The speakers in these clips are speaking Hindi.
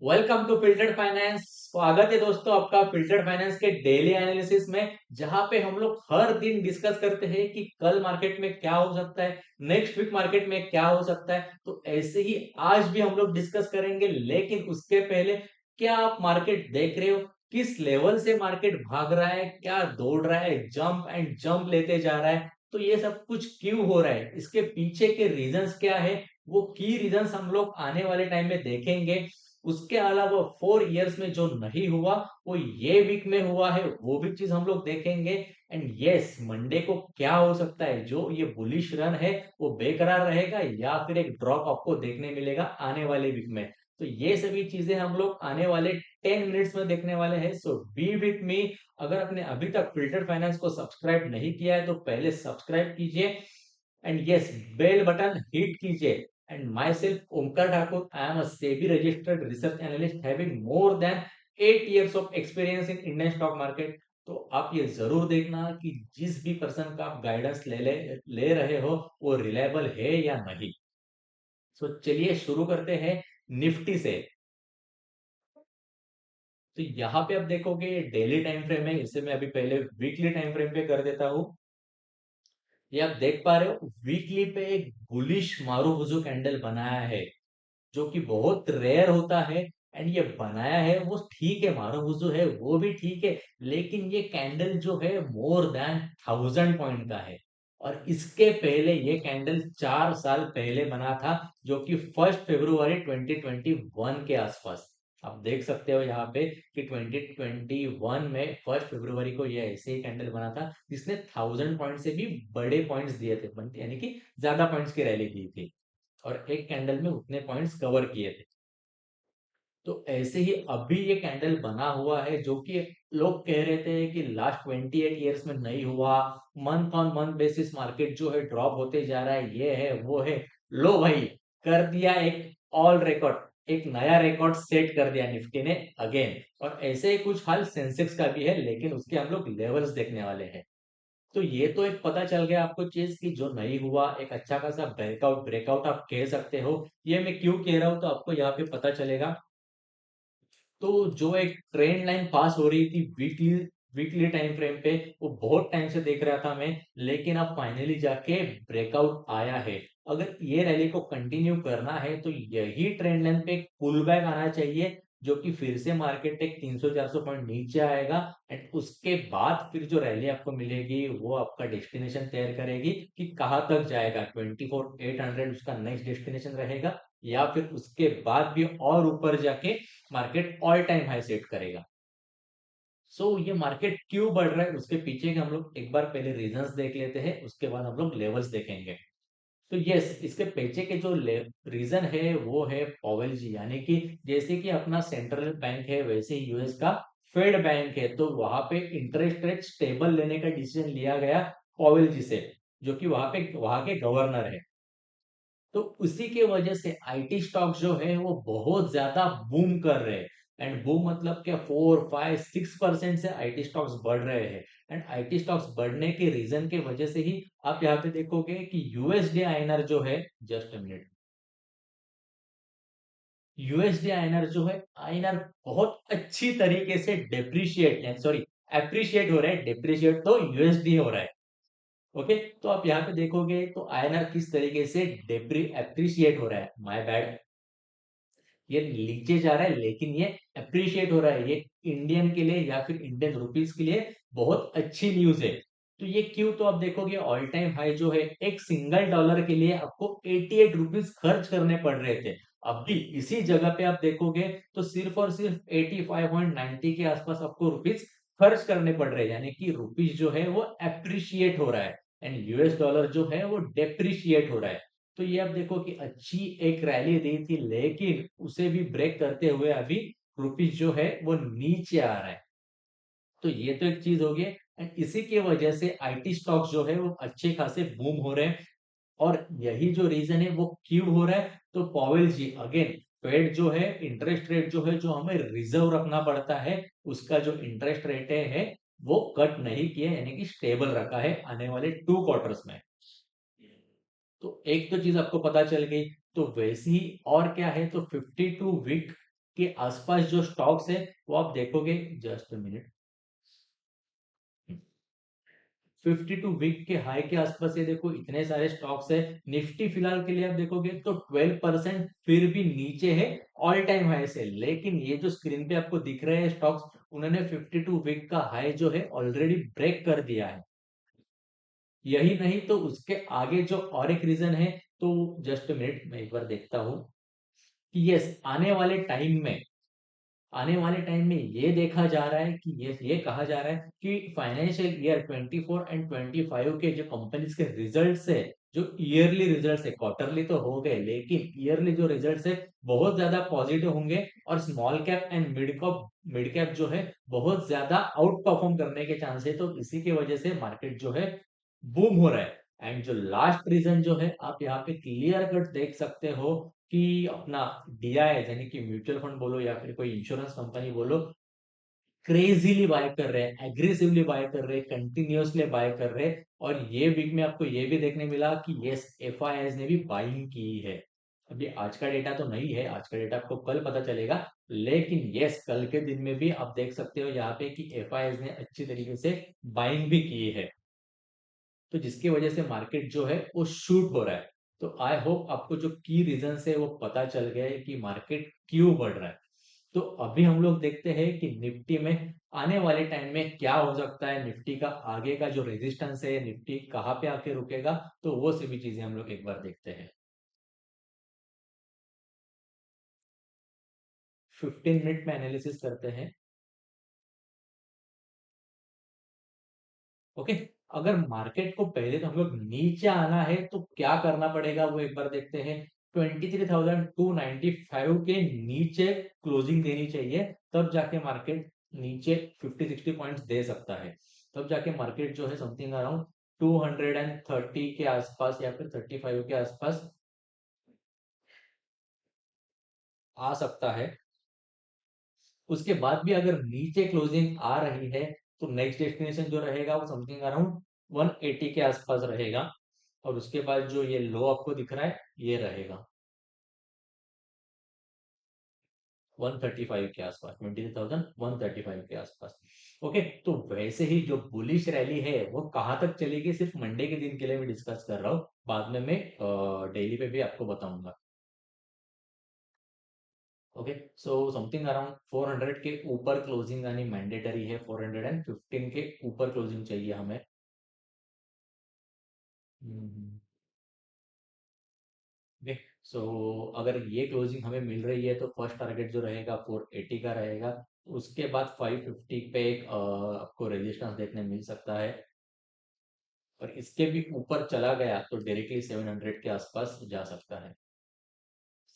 Welcome to filtered finance. स्वागत है दोस्तों आपका फिल्टर्ड फाइनेंस के डेली एनालिसिस में, जहां पे हम लोग हर दिन डिस्कस करते हैं कि कल मार्केट में क्या हो सकता है, नेक्स्ट वीक मार्केट में क्या हो सकता है। तो ऐसे ही आज भी हम लोग डिस्कस करेंगे, लेकिन उसके पहले क्या आप मार्केट देख रहे हो? किस लेवल से मार्केट भाग रहा है, क्या दौड़ रहा है, जंप एंड जंप लेते जा रहा है? तो ये सब कुछ क्यों हो रहा है, इसके पीछे के रीजंस क्या है, वो की रीजंस हम लोग आने वाले टाइम में देखेंगे। उसके अलावा 4 इयर्स में जो नहीं हुआ वो ये वीक में हुआ है, वो भी चीज हम लोग देखेंगे। एंड यस, मंडे को क्या हो सकता है, जो ये बुलिश रन है वो बेकरार रहेगा या फिर एक ड्रॉप आपको देखने मिलेगा आने वाले वीक में। तो ये सभी चीजें हम लोग आने वाले 10 मिनट्स में देखने वाले हैं। सो बी विथ मी। अगर आपने अभी तक फिल्टर फाइनेंस को सब्सक्राइब नहीं किया है तो पहले सब्सक्राइब कीजिए and yes, bell button hit कीजिए। And myself, Omkar Thakur, I am a SEBI registered research analyst having more than 8 years of experience in Indian stock market। तो आप ये जरूर देखना कि जिस भी पर्सन का आप गाइडेंस ले रहे हो वो रिलायबल है या नहीं। तो चलिए शुरू करते हैं निफ्टी से। तो यहाँ पे आप देखोगे डेली टाइम फ्रेम है, इसे मैं अभी पहले वीकली टाइम फ्रेम पे कर देता हूँ। ये आप देख पा रहे हो, वीकली पे एक बुलिश मारूबुजू कैंडल बनाया है, जो कि बहुत रेयर होता है। एंड ये बनाया है वो ठीक है, मारूबुजू है वो भी ठीक है, लेकिन ये कैंडल जो है मोर देन 1000 पॉइंट का है। और इसके पहले ये कैंडल 4 साल पहले बना था, जो कि 1 फरवरी 2021 के आसपास। आप देख सकते हो यहाँ पे कि 2021 में 1 फरवरी को ये ऐसे ही कैंडल बना था, जिसने 1000 पॉइंट से भी बड़े पॉइंट्स दिए थे, यानी कि ज्यादा पॉइंट्स की रैली दी थी, और एक कैंडल में उतने पॉइंट्स कवर किए थे। तो ऐसे ही अभी ये कैंडल बना हुआ है, जो कि लोग कह रहे थे कि लास्ट 28 ईयर्स में नहीं हुआ। Month on month basis market जो है ड्रॉप होते जा रहा है, ये है वो है। लो भाई, कर दिया एक ऑल रिकॉर्ड, एक नया रिकॉर्ड सेट कर दिया निफ्टी ने अगेन। और ऐसे ही कुछ हाल सेंसेक्स का भी है, लेकिन उसके हम लोग लेवल्स देखने वाले हैं। तो ये तो एक पता चल गया आपको चीज की जो नहीं हुआ, एक अच्छा खासा ब्रेकआउट ब्रेकआउट आप कह सकते हो। ये मैं क्यों कह रहा हूँ तो आपको यहाँ पे पता चलेगा। तो जो एक ट्रेंड लाइन पास हो रही थी वीकली वीकली टाइम फ्रेम पे, वो बहुत टाइम से देख रहा था मैं, लेकिन अब फाइनली जाके ब्रेकआउट आया है। अगर ये रैली को कंटिन्यू करना है तो यही ट्रेंड लाइन पे पुल बैक आना चाहिए, जो कि फिर से मार्केट एक 300-400 पॉइंट नीचे आएगा। एंड उसके बाद फिर जो रैली आपको मिलेगी वो आपका डेस्टिनेशन तैयार करेगी कि कहाँ तक जाएगा। 24,800 उसका नेक्स्ट डेस्टिनेशन रहेगा, या फिर उसके बाद भी और ऊपर जाके market all time high set करेगा। ये मार्केट क्यों बढ़ रहा है उसके पीछे के हम लोग एक बार पहले रीजंस देख लेते हैं, उसके बाद हम लोग लेवल्स देखेंगे। तो यस, इसके पीछे के जो रीजन है वो है पॉवेल जी, यानी कि जैसे कि अपना सेंट्रल बैंक है वैसे ही यूएस का फेड बैंक है, तो वहां पे इंटरेस्ट रेट स्टेबल लेने का डिसीजन लिया गया पॉवेल जी से, जो कि वहां के गवर्नर है। तो उसी के वजह से आईटी स्टॉक जो है वो बहुत ज्यादा बूम कर रहे हैं। एंड बूम मतलब क्या, 4 5 6% से आईटी स्टॉक्स बढ़ रहे हैं। एंड आईटी स्टॉक्स बढ़ने के रीजन के वजह से ही आप यहाँ पे देखोगे कि यूएसडी आईएनआर जो है, just a minute, USD INR जो है, आईएनआर बहुत अच्छी तरीके से डेप्रिशिएट, सॉरी, एप्रिशिएट हो रहा है। डेप्रिशिएट तो यूएसडी हो रहा है। ओके, तो आप यहाँ पे देखोगे तो आईएनआर किस तरीके से डेप्री एप्रिशिएट हो रहा है, माय बैड, ये नीचे जा रहा है लेकिन ये अप्रिशिएट हो रहा है। ये इंडियन के लिए या फिर इंडियन रुपीस के लिए बहुत अच्छी न्यूज है। तो ये क्यों, तो आप देखोगे ऑल टाइम हाई जो है, एक सिंगल डॉलर के लिए आपको 88 रुपीज खर्च करने पड़ रहे थे। अभी इसी जगह पे आप देखोगे तो सिर्फ और सिर्फ 85.90 के आसपास आपको रुपीज खर्च करने पड़ रहे हैं, यानी कि रुपीज जो है वो अप्रिशिएट हो रहा है एंड यूएस डॉलर जो है वो डेप्रिशिएट हो रहा है। तो ये आप देखो कि अच्छी एक रैली दी थी, लेकिन उसे भी ब्रेक करते हुए अभी रुपीज जो है वो नीचे आ रहा है। तो ये तो एक चीज होगी, एंड इसी की वजह से आईटी स्टॉक्स जो है वो अच्छे खासे बूम हो रहे हैं। और यही जो रीजन है वो क्यों हो रहा है, तो पॉवेल जी अगेन, फेड जो है, इंटरेस्ट रेट जो है, जो हमें रिजर्व रखना पड़ता है, उसका जो इंटरेस्ट रेट है वो कट नहीं किया, यानी कि स्टेबल रखा है आने वाले 2 क्वार्टर्स में। तो एक तो चीज आपको पता चल गई। तो वैसे ही और क्या है, तो 52 वीक के आसपास जो स्टॉक्स है वो आप देखोगे, जस्ट मिनट, 52 वीक के हाई के आसपास ये देखो इतने सारे स्टॉक्स है। निफ्टी फिलहाल के लिए आप देखोगे तो 12% फिर भी नीचे है ऑल टाइम हाई से, लेकिन ये जो स्क्रीन पे आपको दिख रहे हैं स्टॉक्स, उन्होंने 52 वीक का हाई जो है ऑलरेडी ब्रेक कर दिया है। यही नहीं तो उसके आगे जो और एक रीजन है, तो जस्ट मिनट मैं एक बार देखता हूं कि यस, आने वाले टाइम में ये देखा जा रहा है कि ये कहा जा रहा है कि फाइनेंशियल ईयर 24 एंड 25 के जो कंपनीज के रिजल्ट्स है, जो ईयरली रिजल्ट्स है, क्वार्टरली तो हो गए लेकिन ईयरली जो रिजल्ट्स है बहुत ज्यादा पॉजिटिव होंगे, और small cap and mid cap जो है बहुत ज्यादा आउट परफॉर्म करने के चांस है। तो इसी की वजह से मार्केट जो है बूम हो रहा है। एंड जो लास्ट रीजन जो है आप यहाँ पे क्लियर कट देख सकते हो कि अपना डीआई यानी कि म्यूचुअल फंड बोलो या फिर कोई इंश्योरेंस कंपनी बोलो, क्रेजीली बाय कर रहे हैं, एग्रेसिवली बाय कर रहे हैं, कंटिन्यूअसली बाय कर रहे हैं। और ये वीक में आपको ये भी देखने मिला कि यस, एफआईआईज ने भी बाइंग की है। अभी आज का डेटा तो नहीं है, आज का डेटा आपको कल पता चलेगा, लेकिन यस, कल के दिन में भी आप देख सकते हो यहाँ पे कि एफआईआईज ने अच्छी तरीके से बाइंग भी की है। तो जिसकी वजह से मार्केट जो है वो शूट हो रहा है। तो आई होप आपको जो की रीजन है वो पता चल गया है कि मार्केट क्यों बढ़ रहा है। तो अभी हम लोग देखते हैं कि निफ्टी में आने वाले टाइम में क्या हो सकता है, निफ्टी का आगे का जो रेजिस्टेंस है, निफ्टी कहाँ पे आके रुकेगा, तो वो सभी चीजें हम लोग एक बार देखते हैं। 15 मिनट में एनालिसिस करते हैं। ओके, अगर मार्केट को पहले तो हम लोग नीचे आना है तो क्या करना पड़ेगा वो एक बार देखते हैं। 23,295 के नीचे क्लोजिंग देनी चाहिए, तब जाके मार्केट नीचे 50-60 पॉइंट्स दे सकता है। तब जाके मार्केट जो है समथिंग अराउंड 230 के आसपास या फिर 35 के आसपास आ सकता है। उसके बाद भी अगर नीचे क्लोजिंग आ रही है तो नेक्स्ट डेस्टिनेशन जो रहेगा वो समथिंग अराउंड 180 के आसपास रहेगा। और उसके बाद जो ये लो आपको दिख रहा है ये रहेगा 135 के आसपास, 23,135 के आसपास। ओके, तो वैसे ही जो बुलिश रैली है वो कहाँ तक चलेगी सिर्फ मंडे के दिन के लिए मैं डिस्कस कर रहा हूँ, बाद में मैं डेली पे भी आपको बताऊंगा। ओके, सो समथिंग अराउंड 400 के ऊपर क्लोजिंग आनी मैंडेटरी है, 415 के ऊपर क्लोजिंग चाहिए हमें। हम्म, ओके, सो अगर ये क्लोजिंग हमें मिल रही है तो फर्स्ट टारगेट जो रहेगा 480 का रहेगा। उसके बाद 550 पे एक आपको रेजिस्टेंस देखने मिल सकता है। और इसके भी ऊपर चला गया तो डायरेक्टली 700 के आसपास जा सकता है।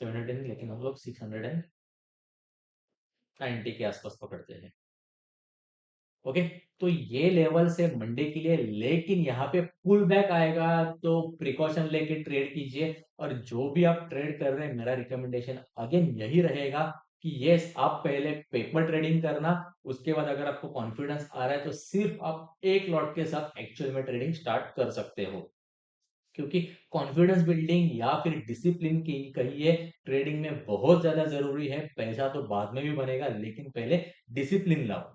700 लेकिन हम लोग 690 के आसपास पकड़ते हैं। ओके, तो ये लेवल से मंडे के लिए, लेकिन यहाँ पे पुल बैक आएगा तो प्रिकॉशन लेके ट्रेड कीजिए। और जो भी आप ट्रेड कर रहे हैं मेरा रिकमेंडेशन अगेन यही रहेगा कि यस, आप पहले पेपर ट्रेडिंग करना। उसके बाद अगर आपको कॉन्फिडेंस आ रहा है तो सिर्फ आप एक लॉट के साथ एक्चुअल में ट्रेडिंग स्टार्ट कर सकते हो। क्योंकि कॉन्फिडेंस बिल्डिंग या फिर डिसिप्लिन की कहिए, ट्रेडिंग में बहुत ज्यादा जरूरी है। पैसा तो बाद में भी बनेगा लेकिन पहले डिसिप्लिन लाओ।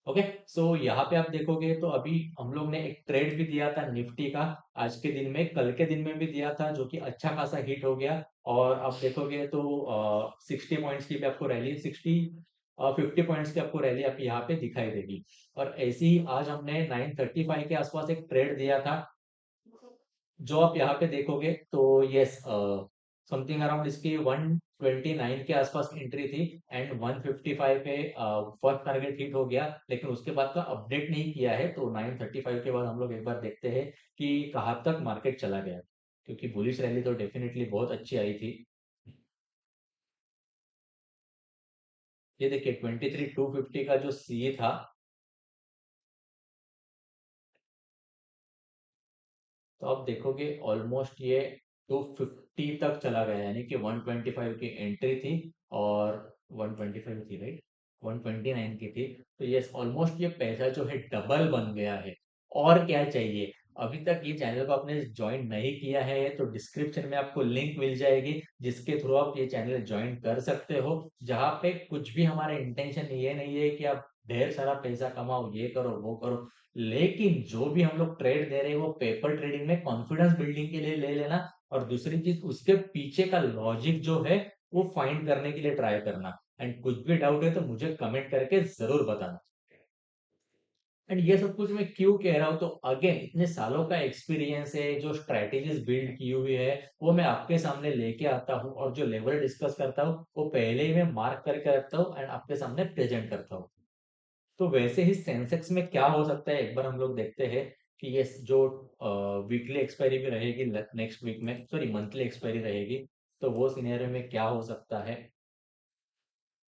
ओके, सो यहाँ पे आप देखोगे तो अभी हम लोग ने एक ट्रेड भी दिया था निफ्टी का, आज के दिन में, कल के दिन में भी दिया था, जो कि अच्छा खासा हिट हो गया। और आप देखोगे तो 60 पॉइंट्स की भी आपको रैली, 50 पॉइंट्स की आपको रैली आप यहाँ पे दिखाई देगी। और ऐसे ही आज हमने 935 के आसपास एक ट्रेड दिया था, जो आप यहाँ पे देखोगे तो यस, समथिंग अराउंड इसकी 129 के आसपास एंट्री थी। एंड 155 पे फर्स्ट टारगेट हिट हो गया, लेकिन उसके बाद का अपडेट नहीं किया है। तो 935 के बाद हम लोग एक बार देखते हैं कि कहाँ तक मार्केट चला गया, क्योंकि बुलिश रैली तो डेफिनेटली बहुत अच्छी आई थी। ये देखिए 23,250 का जो सी था, तो आप देखोगे ऑलमोस्ट ये 250 तक चला गया, यानी कि 125 की एंट्री थी और 125 थी राइट, 129 की थी। तो यस, ऑलमोस्ट ये पैसा जो है डबल बन गया है। और क्या चाहिए, अभी तक ये चैनल को आपने ज्वाइन नहीं किया है तो डिस्क्रिप्शन में आपको लिंक मिल जाएगी, जिसके थ्रू आप ये चैनल ज्वाइन कर सकते हो। जहाँ पे कुछ भी हमारा इंटेंशन ये नहीं है कि आप ढेर सारा पैसा कमाओ, ये करो वो करो, लेकिन जो भी हम लोग ट्रेड दे रहे हैं वो पेपर ट्रेडिंग में कॉन्फिडेंस बिल्डिंग के लिए ले लेना। और दूसरी चीज, उसके पीछे का लॉजिक जो है वो फाइंड करने के लिए ट्राई करना। एंड कुछ भी डाउट है तो मुझे कमेंट करके जरूर बताना। एंड ये सब कुछ मैं क्यों कह रहा हूँ, तो अगेन इतने सालों का एक्सपीरियंस है, जो स्ट्रेटेजीज बिल्ड की हुई है वो मैं आपके सामने लेके आता हूँ, और जो लेवल डिस्कस करता हूँ वो पहले ही मैं मार्क करके रखता हूँ एंड आपके सामने प्रेजेंट करता हूँ। तो वैसे ही सेंसेक्स में क्या हो सकता है, एक बार हम लोग देखते हैं कि ये जो वीकली एक्सपायरी भी रहेगी नेक्स्ट वीक में, सॉरी मंथली एक्सपायरी रहेगी, तो वो सिनेरियो में क्या हो सकता है।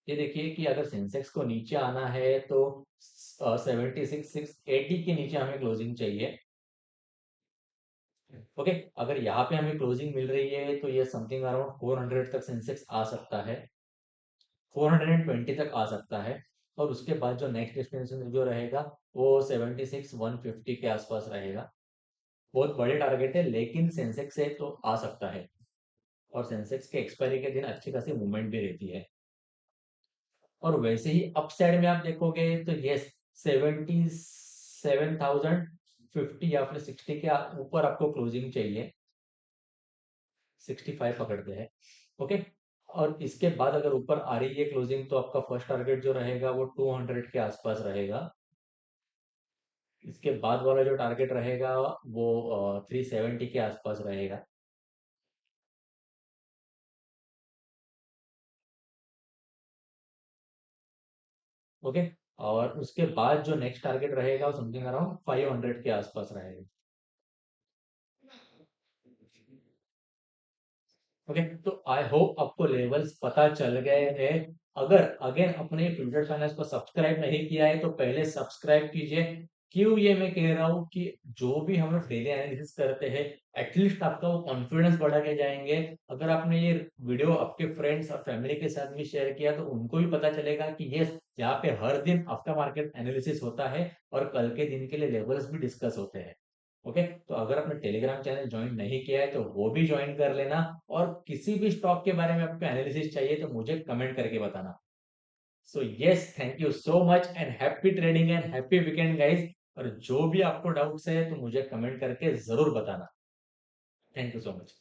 ये देखिए कि अगर सेंसेक्स को नीचे आना है तो 76,680 के नीचे हमें क्लोजिंग चाहिए। ओके, अगर यहाँ पे हमें क्लोजिंग मिल रही है तो ये समथिंग अराउंड 400 तक सेंसेक्स आ सकता है, 420 तक आ सकता है। और उसके बाद जो नेक्स्ट एक्सटेंशन जो रहेगा वो 76,150 के आसपास रहेगा। बहुत बड़े टारगेट है, लेकिन सेंसेक्स से तो आ सकता है। और सेंसेक्स के एक्सपायरी के दिन अच्छी खासी मूवमेंट भी रहती है। और वैसे ही अपसाइड में आप देखोगे तो ये 77,050 या फिर 60 के ऊपर आपको क्लोजिंग चाहिए। 65 पकड़ते हैं। ओके, और इसके बाद अगर ऊपर आ रही है क्लोजिंग तो आपका फर्स्ट टारगेट जो रहेगा वो 200 के आसपास रहेगा। इसके बाद वाला जो टारगेट रहेगा वो 370 के आसपास रहेगा। ओके, और उसके बाद जो नेक्स्ट टारगेट रहेगा वो समथिंग अराउंड 500 के आसपास रहेगा। ओके, तो आई होप आपको लेवल्स पता चल गए हैं। अगर अगेन अपने फिल्टर्ड फाइनेंस को सब्सक्राइब नहीं किया है तो पहले सब्सक्राइब कीजिए। क्यों ये मैं कह रहा हूँ कि जो भी हम लोग डेली एनालिसिस करते हैं, एटलीस्ट आपका वो कॉन्फिडेंस बढ़ा के जाएंगे। अगर आपने ये वीडियो आपके फ्रेंड्स और फैमिली के साथ भी शेयर किया तो उनको भी पता चलेगा कि ये यहाँ पे हर दिन आफ्टर मार्केट एनालिसिस होता है और कल के दिन के लिए लेवल्स भी डिस्कस होते हैं। ओके, तो अगर आपने टेलीग्राम चैनल ज्वाइन नहीं किया है तो वो भी ज्वाइन कर लेना। और किसी भी स्टॉक के बारे में आपको एनालिसिस चाहिए तो मुझे कमेंट करके बताना। So yes, thank you so much and happy trading and happy weekend guys. और जो भी आपको डाउट्स है तो मुझे कमेंट करके जरूर बताना। Thank you so much.